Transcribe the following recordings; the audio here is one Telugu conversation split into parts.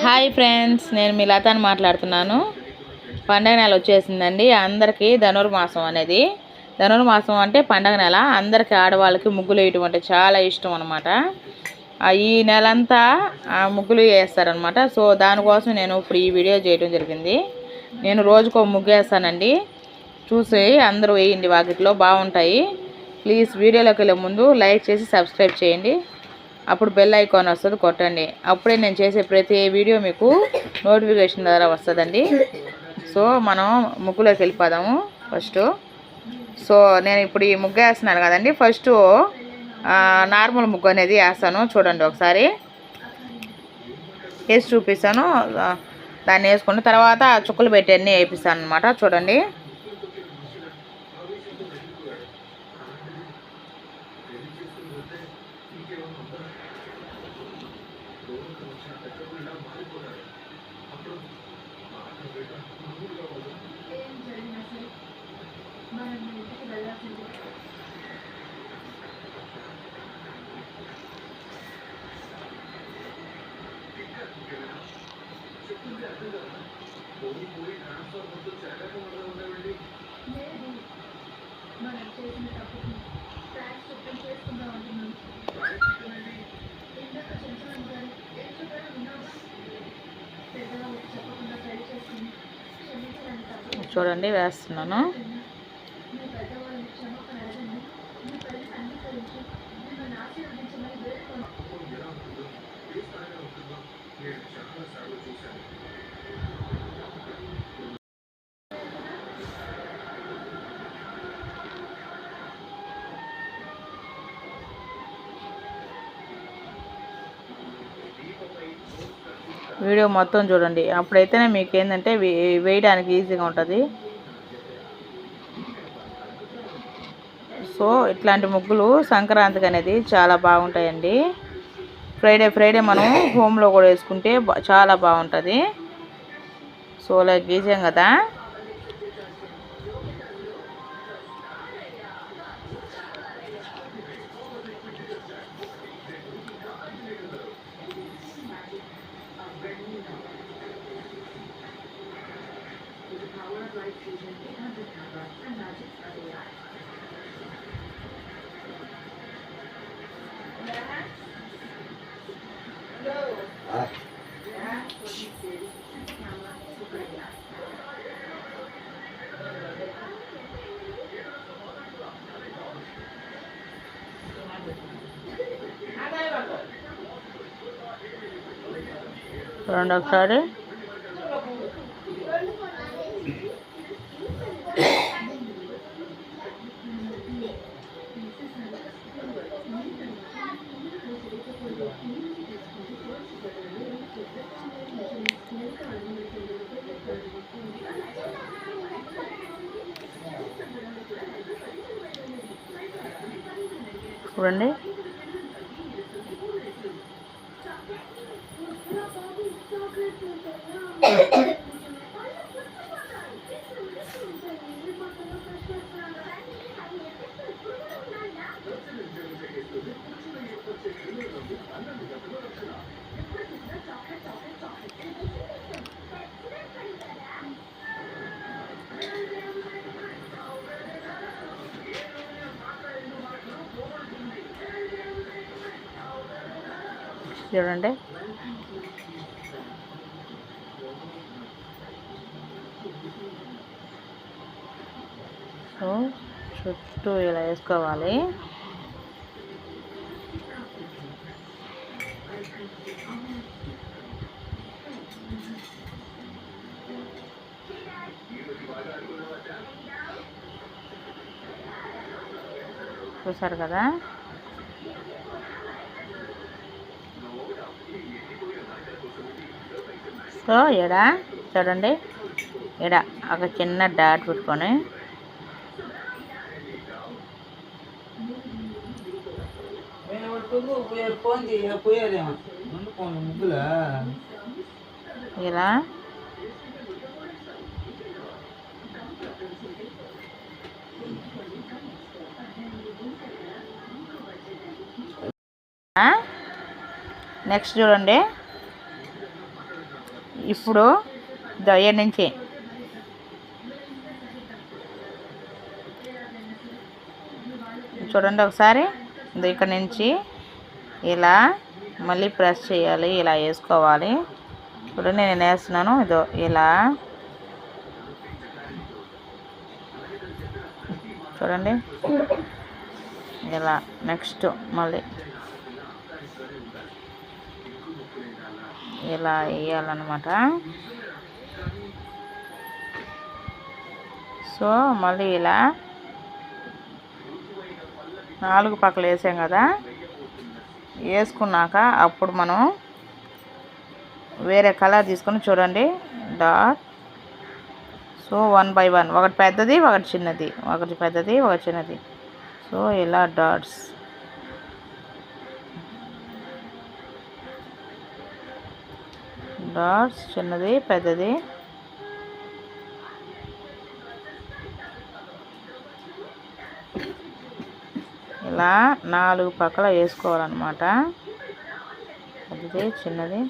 హాయ్ ఫ్రెండ్స్, నేను మీ లతాని మాట్లాడుతున్నాను. పండగ నెల వచ్చేసిందండి. అందరికీ ధనుర్మాసం అనేది, ధనుర్మాసం అంటే పండగ నెల. అందరికీ ఆడవాళ్ళకి ముగ్గులు వేయటం అంటే చాలా ఇష్టం అనమాట. ఈ నెలంతా ముగ్గులు వేస్తారనమాట. సో దానికోసం నేను ఇప్పుడు ఈ వీడియో చేయడం జరిగింది. నేను రోజుకో ముగ్గు వేస్తానండి. చూసి అందరూ వేయండి, వాకిట్లో బాగుంటాయి. ప్లీజ్ వీడియోలోకి వెళ్ళే ముందు లైక్ చేసి సబ్స్క్రైబ్ చేయండి. అప్పుడు బెల్ ఐకాన్ వస్తుంది, కొట్టండి. అప్పుడే నేను చేసే ప్రతి వీడియో మీకు నోటిఫికేషన్ ద్వారా వస్తుందండి. సో మనం ముగ్గులోకి వెళ్ళిపోదాము ఫస్ట్. సో నేను ఇప్పుడు ఈ ముగ్గు వేస్తున్నాను కదండి. ఫస్ట్ నార్మల్ ముగ్గు అనేది వేస్తాను. చూడండి, ఒకసారి వేసి చూపిస్తాను. దాన్ని వేసుకున్న తర్వాత చుక్కలు పెట్టి అన్నీ వేపిస్తాను అనమాట. చూడండి, చూడండి వేస్తున్నాను. వీడియో మొత్తం చూడండి, అప్పుడైతేనే మీకు ఏంటంటే వేయడానికి ఈజీగా ఉంటుంది. సో ఇట్లాంటి ముగ్గులు సంక్రాంతికి అనేది చాలా బాగుంటాయండి. ఫ్రైడే మనం హోమ్లో కూడా వేసుకుంటే చాలా బాగుంటుంది. సో లైక్ గీసాం కదా, చూడండి ఒకసారి. చూడండి, చూడండి. సో చుట్టూ ఇలా వేసుకోవాలి. చూసారు కదా, సో ఈడ చూడండి, ఈడ ఒక చిన్న డాట్ పెట్టుకొని ఇలా నెక్స్ట్ చూడండి, ఇప్పుడు దయ్య నుంచి చూడండి ఒకసారి, ఇక్కడ నుంచి ఇలా మళ్ళీ ప్రెస్ చేయాలి, ఇలా వేసుకోవాలి. చూడండి నేను వేస్తున్నాను, ఇదో ఇలా చూడండి, ఇలా నెక్స్ట్ మళ్ళీ ఇలా వేయాలన్నమాట. సో మళ్ళీ ఇలా 4 పక్కలు వేసాం కదా, వేసుకున్నాక అప్పుడు మనం వేరే కలర్ తీసుకొని చూడండి డాట్. సో 1 by 1, ఒకటి పెద్దది ఒకటి చిన్నది, ఒకటి పెద్దది ఒకటి చిన్నది. సో ఇలా డాట్స్ డాట్స్, చిన్నది పెద్దది. ఇలా 4 పక్కల వేసుకోవాలన్నమాట, పెద్దది చిన్నది.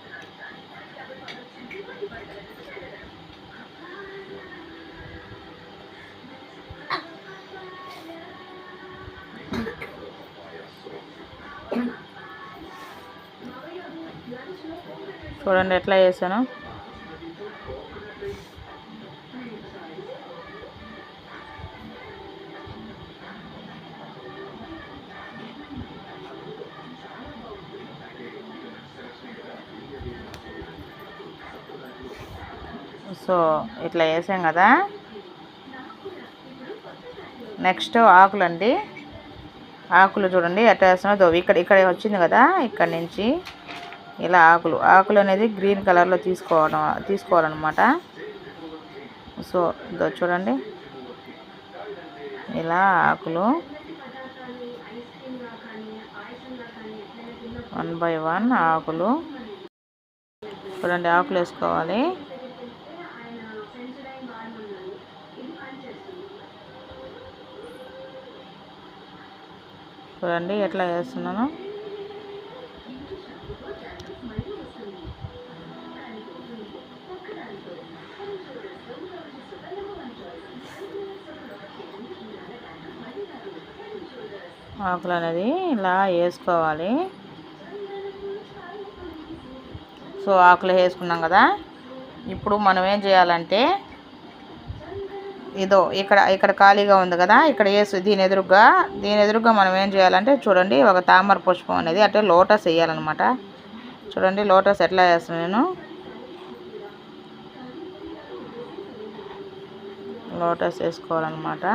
చూడండి ఎట్లా చేశాను. సో ఇట్లా వేసాం కదా. నెక్స్ట్ ఆకులండి, ఆకులు చూడండి ఎట్లా వేస్తున్నా. ఇక్కడ వచ్చింది కదా, ఇక్కడ నుంచి ఇలా ఆకులు అనేది గ్రీన్ కలర్లో తీసుకోవాలన్నమాట. సో ఇదో చూడండి, ఇలా ఆకులు 1 by 1 ఆకులు చూడండి, ఆకులు వేసుకోవాలి. చూడండి ఎట్లా వేస్తున్నాను. ఆకులు అనేది ఇలా వేసుకోవాలి. సో ఆకులు వేసుకున్నాం కదా, ఇప్పుడు మనం ఏం చేయాలంటే ఇదో ఇక్కడ ఖాళీగా ఉంది కదా, ఇక్కడ వేసి దీని ఎదురుగా మనం ఏం చేయాలంటే చూడండి, ఒక తామర పుష్పం అనేది అంటే లోటస్ వేయాలన్నమాట. చూడండి లోటస్ ఎట్లా వేస్తాను నేను, లోటస్ వేసుకోవాలన్నమాట.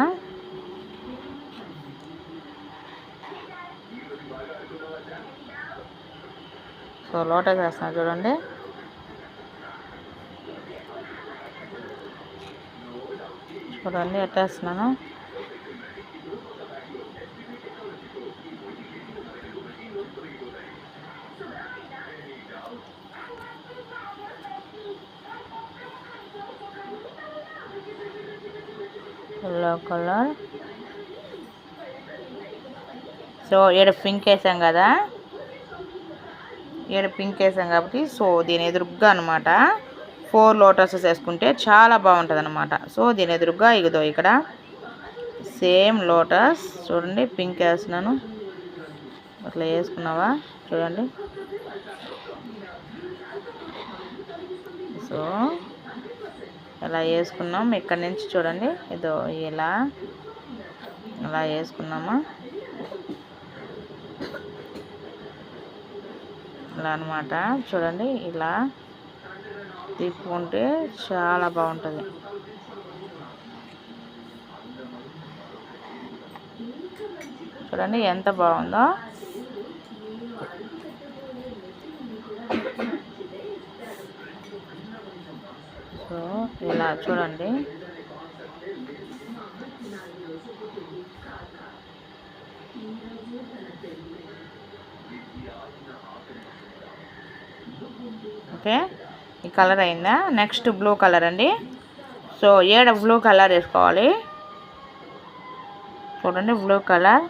సో లోటస్ వేస్తున్నాను చూడండి. చూడండి ఎట్లా వేస్తున్నాను. Yellow colour. సో పింక్ వేసాం కదా, పింక్ వేసాం కాబట్టి సో దీని ఎదురుగ్గా అనమాట 4 లోటసెస్ వేసుకుంటే చాలా బాగుంటుంది అనమాట. సో దీని ఎదురుగ్గా ఇగదో ఇక్కడ సేమ్ లోటస్ చూడండి, పింక్ వేస్తున్నాను. అట్లా వేసుకున్నావా చూడండి. సో ఇలా వేసుకున్నాం. ఇక్కడ నుంచి చూడండి ఇదో ఇలా వేసుకున్నామా, ఇలా అనమాట. చూడండి ఇలా తిప్పుకుంటే చాలా బాగుంటుంది. చూడండి ఎంత బాగుందో. సో ఇలా చూడండి. ఓకే, ఈ కలర్ అయిందా. నెక్స్ట్ బ్లూ కలర్ అండి. సో బ్లూ కలర్ వేసుకోవాలి. చూడండి blue colour.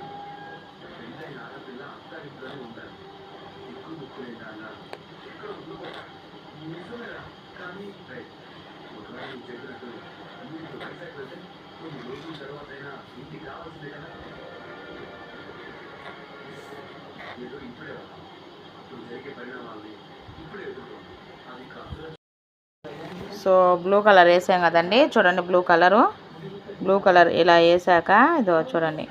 So blue colour వేసాం కదండి, చూడండి బ్లూ కలర్ ఇలా వేసాక ఇదో చూడండి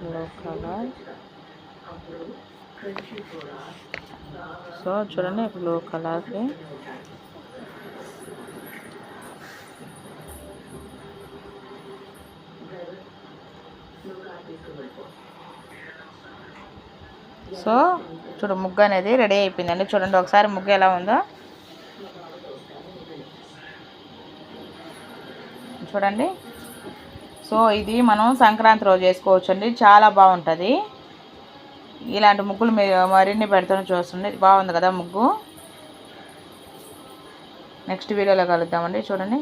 బ్లూ కలర్. సో చూడండి బ్లూ కలర్కి సో చూడు ముగ్గు అనేది రెడీ అయిపోయిందండి. చూడండి ఒకసారి ముగ్గు ఎలా ఉందో చూడండి. సో ఇది మనం సంక్రాంతి రోజు వేసుకోవచ్చండి, చాలా బాగుంటుంది. ఇలాంటి ముగ్గులు మరిన్ని పెడతాను చూస్తుంది. బాగుంది కదా ముగ్గు. నెక్స్ట్ వీడియోలో కలుద్దామండి. చూడండి.